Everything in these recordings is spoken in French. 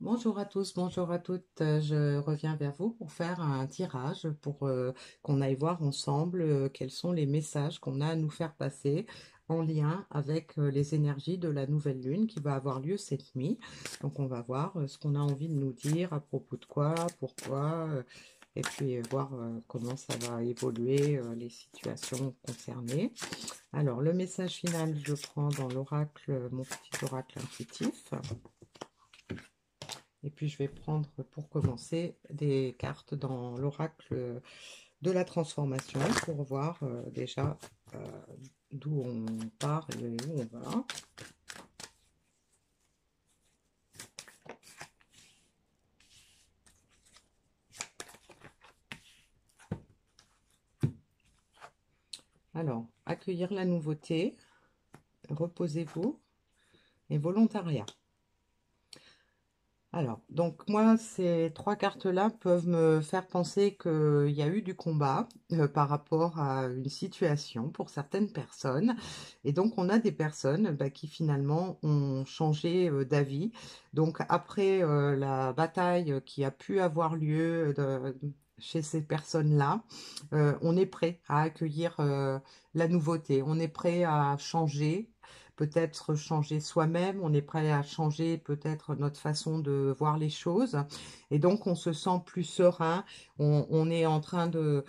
Bonjour à tous, bonjour à toutes. Je reviens vers vous pour faire un tirage pour qu'on aille voir ensemble quels sont les messages qu'on a à nous faire passer en lien avec les énergies de la nouvelle lune qui va avoir lieu cette nuit. Donc on va voir ce qu'on a envie de nous dire, à propos de quoi, pourquoi, et puis voir comment ça va évoluer les situations concernées. Alors le message final, je le prends dans l'oracle, mon petit oracle intuitif. Et puis je vais prendre pour commencer des cartes dans l'oracle de la transformation pour voir déjà euh, d'où on part et où on va. Alors, accueillir la nouveauté, reposez-vous et volontariat. Alors, donc moi, ces trois cartes-là peuvent me faire penser qu'il y a eu du combat par rapport à une situation pour certaines personnes. Et donc, on a des personnes qui finalement ont changé d'avis. Donc, après la bataille qui a pu avoir lieu chez ces personnes-là, on est prêt à accueillir la nouveauté. On est prêt à changer, peut-être changer soi-même, on est prêt à changer peut-être notre façon de voir les choses, et donc on se sent plus serein, on est en train de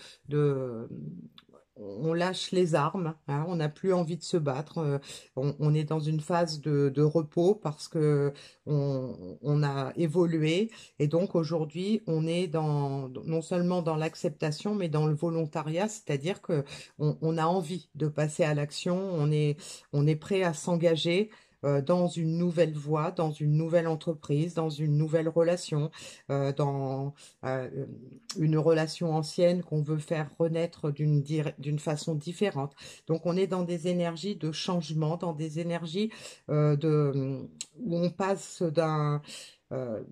on lâche les armes, hein, on n'a plus envie de se battre, on est dans une phase de repos parce que on a évolué, et donc aujourd'hui on est non seulement dans l'acceptation mais dans le volontariat, c'est-à-dire que on a envie de passer à l'action, on est prêt à s'engager dans une nouvelle voie, dans une nouvelle entreprise, dans une nouvelle relation, dans euh, une relation ancienne qu'on veut faire renaître d'une façon différente. Donc on est dans des énergies de changement, dans des énergies où on passe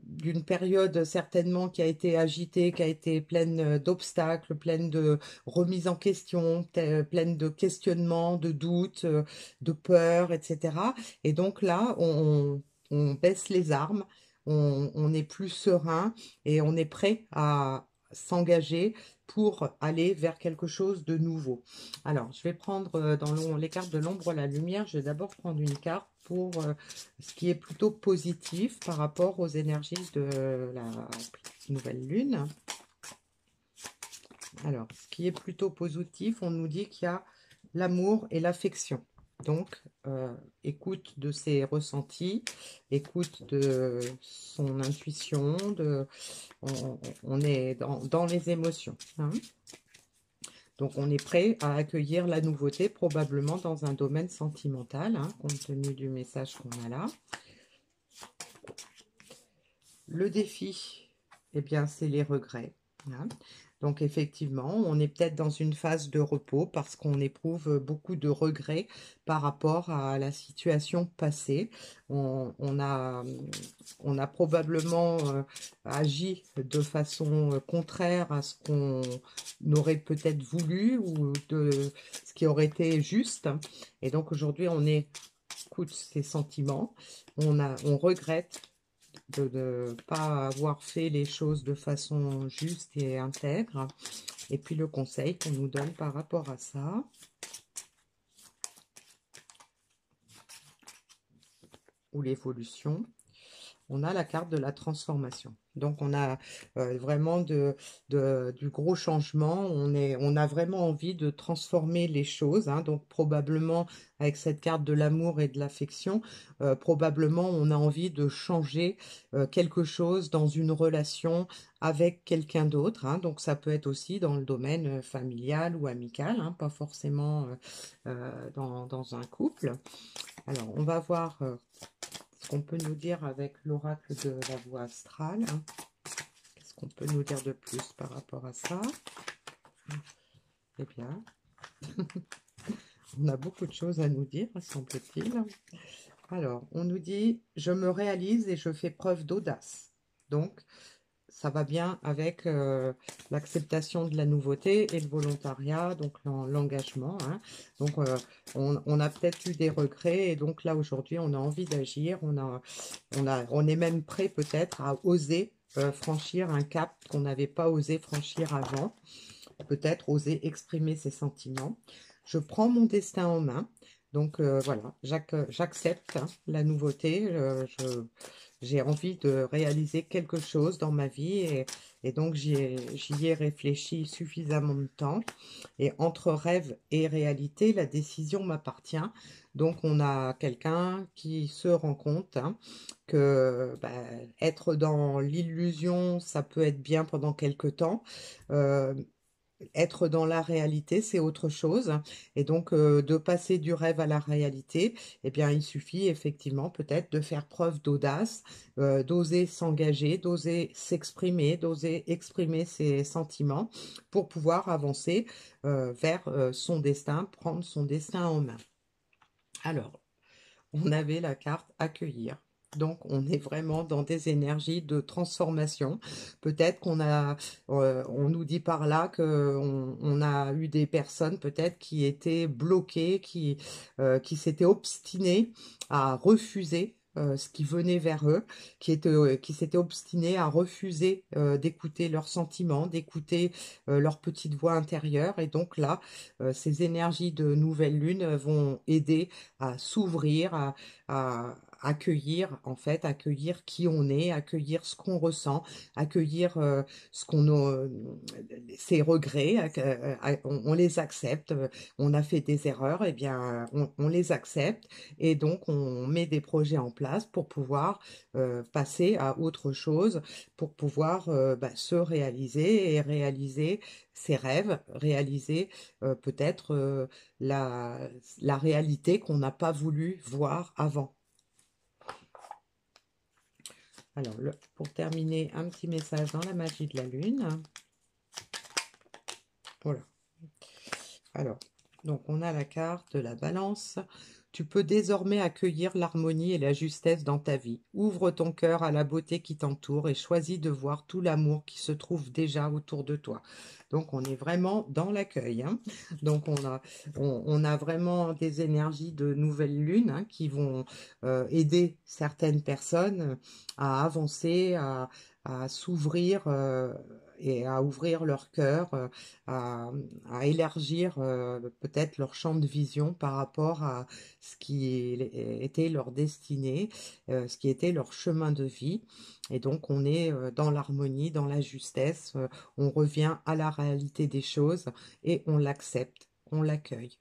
d'une période certainement qui a été agitée, qui a été pleine d'obstacles, pleine de remises en question, pleine de questionnements, de doutes, de peurs, etc. Et donc là, on baisse les armes, on est plus serein et on est prêt à s'engager pour aller vers quelque chose de nouveau. Alors, je vais prendre dans les cartes de l'ombre la lumière. Je vais d'abord prendre une carte pour ce qui est plutôt positif par rapport aux énergies de la nouvelle lune. Alors, ce qui est plutôt positif, on nous dit qu'il y a l'amour et l'affection. Donc, écoute de ses ressentis, écoute de son intuition, on est dans les émotions, hein. Donc, on est prêt à accueillir la nouveauté, probablement dans un domaine sentimental, hein, compte tenu du message qu'on a là. Le défi, eh bien, c'est les regrets, hein. Donc, effectivement, on est peut-être dans une phase de repos parce qu'on éprouve beaucoup de regrets par rapport à la situation passée. On a probablement agi de façon contraire à ce qu'on aurait peut-être voulu ou de ce qui aurait été juste. Et donc, aujourd'hui, on écoute ces sentiments, on regrette de ne pas avoir fait les choses de façon juste et intègre. Et puis le conseil qu'on nous donne par rapport à ça. Ou l'évolution. On a la carte de la transformation. Donc on a vraiment du gros changement, on a vraiment envie de transformer les choses, hein. Donc probablement avec cette carte de l'amour et de l'affection, probablement on a envie de changer quelque chose dans une relation avec quelqu'un d'autre, hein. Donc ça peut être aussi dans le domaine familial ou amical, hein, pas forcément dans un couple. Alors on va voir ce qu'on peut nous dire avec l'oracle de la voie astrale, hein. Qu'est-ce qu'on peut nous dire de plus par rapport à ça? Eh bien, on a beaucoup de choses à nous dire, semble-t-il. Alors, on nous dit « Je me réalise et je fais preuve d'audace ». Donc, ça va bien avec l'acceptation de la nouveauté et le volontariat, donc l'engagement, hein. Donc, on a peut-être eu des regrets et donc là, aujourd'hui, on a envie d'agir. On est même prêt peut-être à oser franchir un cap qu'on n'avait pas osé franchir avant. Peut-être oser exprimer ses sentiments. Je prends mon destin en main. Donc voilà, j'accepte hein, la nouveauté. J'ai envie de réaliser quelque chose dans ma vie et donc j'y ai réfléchi suffisamment de temps. Et entre rêve et réalité, la décision m'appartient. Donc on a quelqu'un qui se rend compte hein, que bah, être dans l'illusion, ça peut être bien pendant quelque temps. Euh, Être dans la réalité, c'est autre chose. Et donc, de passer du rêve à la réalité, eh bien, il suffit effectivement peut-être de faire preuve d'audace, d'oser s'engager, d'oser s'exprimer, d'oser exprimer ses sentiments pour pouvoir avancer vers son destin, prendre son destin en main. Alors, on avait la carte accueillir. Donc, on est vraiment dans des énergies de transformation. Peut-être on nous dit par là on a eu des personnes peut-être qui étaient bloquées, qui s'étaient obstinées à refuser ce qui venait vers eux, qui s'étaient obstinés à refuser d'écouter leurs sentiments, d'écouter leur petite voix intérieure. Et donc là, ces énergies de nouvelle lune vont aider à s'ouvrir, à accueillir, en fait, accueillir qui on est, accueillir ce qu'on ressent, accueillir ce qu'on ses regrets, on les accepte, on a fait des erreurs, et bien on les accepte et donc on met des projets en place pour pouvoir passer à autre chose, pour pouvoir bah, se réaliser et réaliser ses rêves, réaliser peut-être la, la réalité qu'on n'a pas voulu voir avant. Alors, pour terminer, un petit message dans la magie de la lune. Voilà. Alors, donc on a la carte de la balance. Tu peux désormais accueillir l'harmonie et la justesse dans ta vie. Ouvre ton cœur à la beauté qui t'entoure et choisis de voir tout l'amour qui se trouve déjà autour de toi. Donc on est vraiment dans l'accueil, hein. Donc on a vraiment des énergies de nouvelle lune hein, qui vont aider certaines personnes à avancer, à s'ouvrir et à ouvrir leur cœur, à, à élargir peut-être leur champ de vision par rapport à ce qui était leur destinée, ce qui était leur chemin de vie. Et donc on est dans l'harmonie, dans la justesse, on revient à la réalité des choses et on l'accepte, on l'accueille.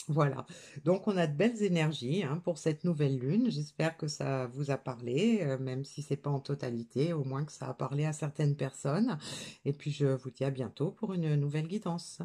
Voilà, donc on a de belles énergies hein, pour cette nouvelle lune. J'espère que ça vous a parlé, même si c'est pas en totalité, au moins que ça a parlé à certaines personnes. Et puis je vous dis à bientôt pour une nouvelle guidance.